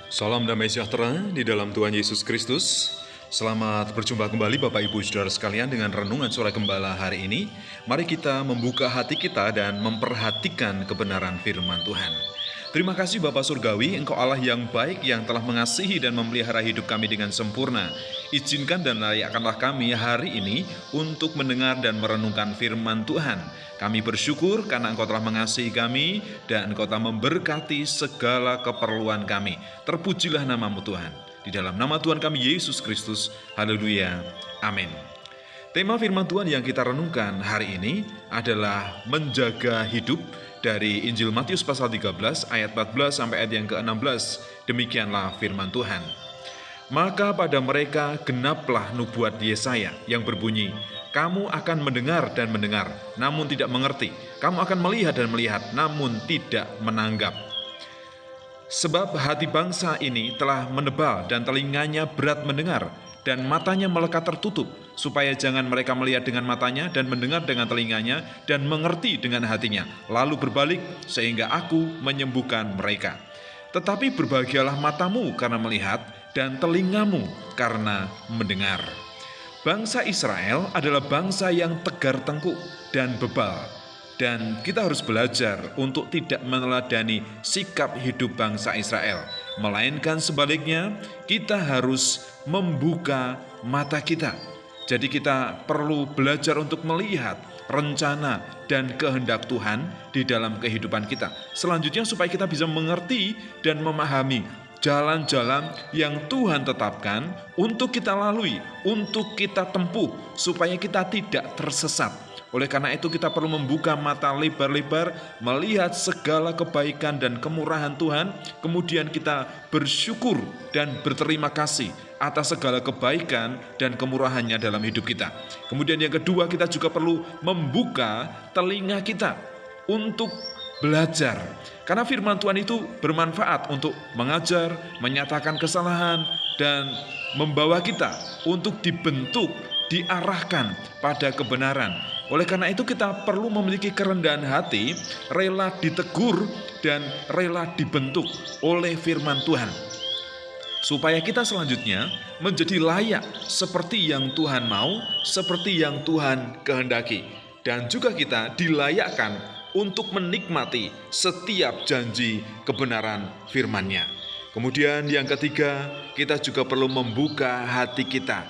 Salam damai sejahtera di dalam Tuhan Yesus Kristus. Selamat berjumpa kembali Bapak Ibu Saudara sekalian dengan Renungan Suara Gembala hari ini. Mari kita membuka hati kita dan memperhatikan kebenaran firman Tuhan. Terima kasih Bapa Surgawi, Engkau Allah yang baik yang telah mengasihi dan memelihara hidup kami dengan sempurna. Izinkan dan layakkanlah kami hari ini untuk mendengar dan merenungkan firman Tuhan. Kami bersyukur karena Engkau telah mengasihi kami dan Engkau telah memberkati segala keperluan kami. Terpujilah namamu Tuhan. Di dalam nama Tuhan kami Yesus Kristus. Haleluya. Amin. Tema firman Tuhan yang kita renungkan hari ini adalah menjaga hidup dari Injil Matius pasal 13 ayat 14 sampai ayat yang ke-16. Demikianlah firman Tuhan. Maka pada mereka genaplah nubuat Yesaya yang berbunyi, kamu akan mendengar dan mendengar, namun tidak mengerti. Kamu akan melihat dan melihat, namun tidak menanggap. Sebab hati bangsa ini telah menebal dan telinganya berat mendengar, dan matanya melekat tertutup, supaya jangan mereka melihat dengan matanya dan mendengar dengan telinganya dan mengerti dengan hatinya, lalu berbalik sehingga aku menyembuhkan mereka. Tetapi berbahagialah matamu karena melihat dan telingamu karena mendengar. Bangsa Israel adalah bangsa yang tegar tengkuk dan bebal. Dan kita harus belajar untuk tidak meneladani sikap hidup bangsa Israel. Melainkan sebaliknya, kita harus membuka mata kita. Jadi kita perlu belajar untuk melihat rencana dan kehendak Tuhan di dalam kehidupan kita. Selanjutnya supaya kita bisa mengerti dan memahami jalan-jalan yang Tuhan tetapkan untuk kita lalui, untuk kita tempuh, supaya kita tidak tersesat. Oleh karena itu kita perlu membuka mata lebar-lebar, melihat segala kebaikan dan kemurahan Tuhan, kemudian kita bersyukur dan berterima kasih atas segala kebaikan dan kemurahannya dalam hidup kita. Kemudian yang kedua, kita juga perlu membuka telinga kita untuk belajar. Karena firman Tuhan itu bermanfaat untuk mengajar, menyatakan kesalahan, dan membawa kita untuk dibentuk, diarahkan pada kebenaran. Oleh karena itu kita perlu memiliki kerendahan hati, rela ditegur dan rela dibentuk oleh firman Tuhan. Supaya kita selanjutnya menjadi layak seperti yang Tuhan mau, seperti yang Tuhan kehendaki. Dan juga kita dilayakkan untuk menikmati setiap janji kebenaran firman-Nya. Kemudian yang ketiga, kita juga perlu membuka hati kita,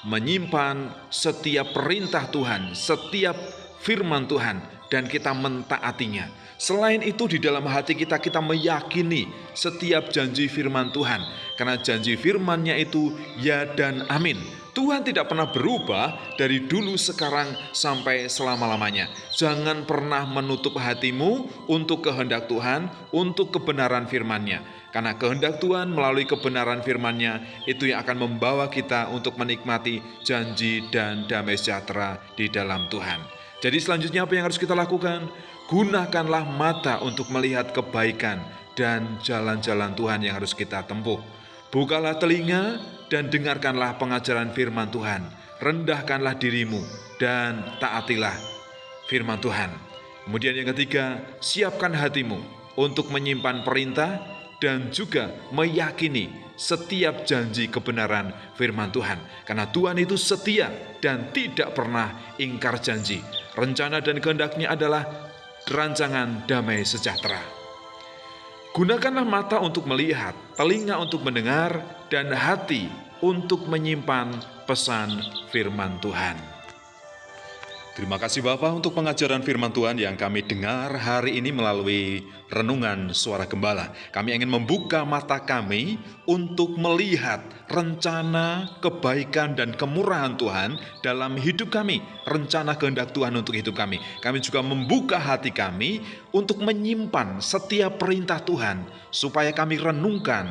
menyimpan setiap perintah Tuhan, setiap firman Tuhan, dan kita mentaatinya. Selain itu di dalam hati kita meyakini setiap janji firman Tuhan, karena janji firman-Nya itu ya dan amin. Tuhan tidak pernah berubah dari dulu, sekarang, sampai selama-lamanya. Jangan pernah menutup hatimu untuk kehendak Tuhan, untuk kebenaran firman-Nya. Karena kehendak Tuhan melalui kebenaran firman-Nya itu yang akan membawa kita untuk menikmati janji dan damai sejahtera di dalam Tuhan. Jadi selanjutnya apa yang harus kita lakukan? Gunakanlah mata untuk melihat kebaikan dan jalan-jalan Tuhan yang harus kita tempuh. Bukalah telinga dan dengarkanlah pengajaran firman Tuhan. Rendahkanlah dirimu dan taatilah firman Tuhan. Kemudian yang ketiga, siapkan hatimu untuk menyimpan perintah dan juga meyakini setiap janji kebenaran firman Tuhan. Karena Tuhan itu setia dan tidak pernah ingkar janji. Rencana dan kehendaknya adalah rancangan damai sejahtera. Gunakanlah mata untuk melihat, telinga untuk mendengar, dan hati untuk menyimpan pesan firman Tuhan. Terima kasih Bapak untuk pengajaran firman Tuhan yang kami dengar hari ini melalui Renungan Suara Gembala. Kami ingin membuka mata kami untuk melihat rencana, kebaikan, dan kemurahan Tuhan dalam hidup kami. Rencana kehendak Tuhan untuk hidup kami. Kami juga membuka hati kami untuk menyimpan setiap perintah Tuhan, supaya kami renungkan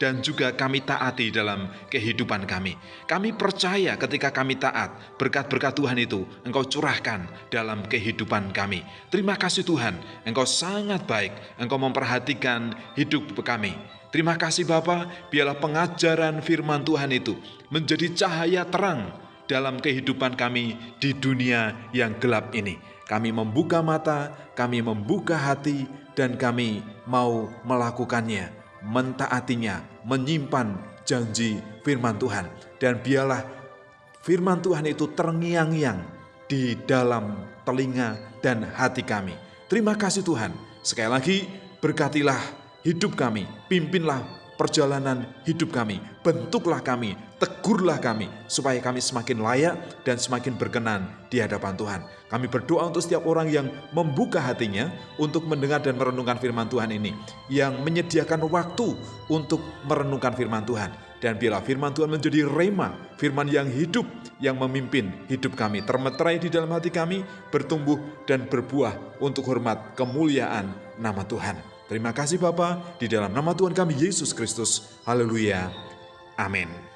dan juga kami taati dalam kehidupan kami. Kami percaya ketika kami taat, berkat-berkat Tuhan itu Engkau curahkan dalam kehidupan kami. Terima kasih Tuhan, Engkau sangat baik, Engkau memperhatikan hidup kami. Terima kasih Bapa, biarlah pengajaran firman Tuhan itu menjadi cahaya terang dalam kehidupan kami di dunia yang gelap ini. Kami membuka mata, kami membuka hati, dan kami mau melakukannya mentaatinya, menyimpan janji firman Tuhan. Dan biarlah firman Tuhan itu terngiang-ngiang di dalam telinga dan hati kami. Terima kasih Tuhan. Sekali lagi berkatilah hidup kami, pimpinlah perjalanan hidup kami, bentuklah kami, tegurlah kami, supaya kami semakin layak dan semakin berkenan di hadapan Tuhan. Kami berdoa untuk setiap orang yang membuka hatinya untuk mendengar dan merenungkan firman Tuhan ini, yang menyediakan waktu untuk merenungkan firman Tuhan. Dan biarlah firman Tuhan menjadi rema, firman yang hidup, yang memimpin hidup kami, termeterai di dalam hati kami, bertumbuh dan berbuah untuk hormat kemuliaan nama Tuhan. Terima kasih Bapa, di dalam nama Tuhan kami Yesus Kristus. Haleluya. Amin.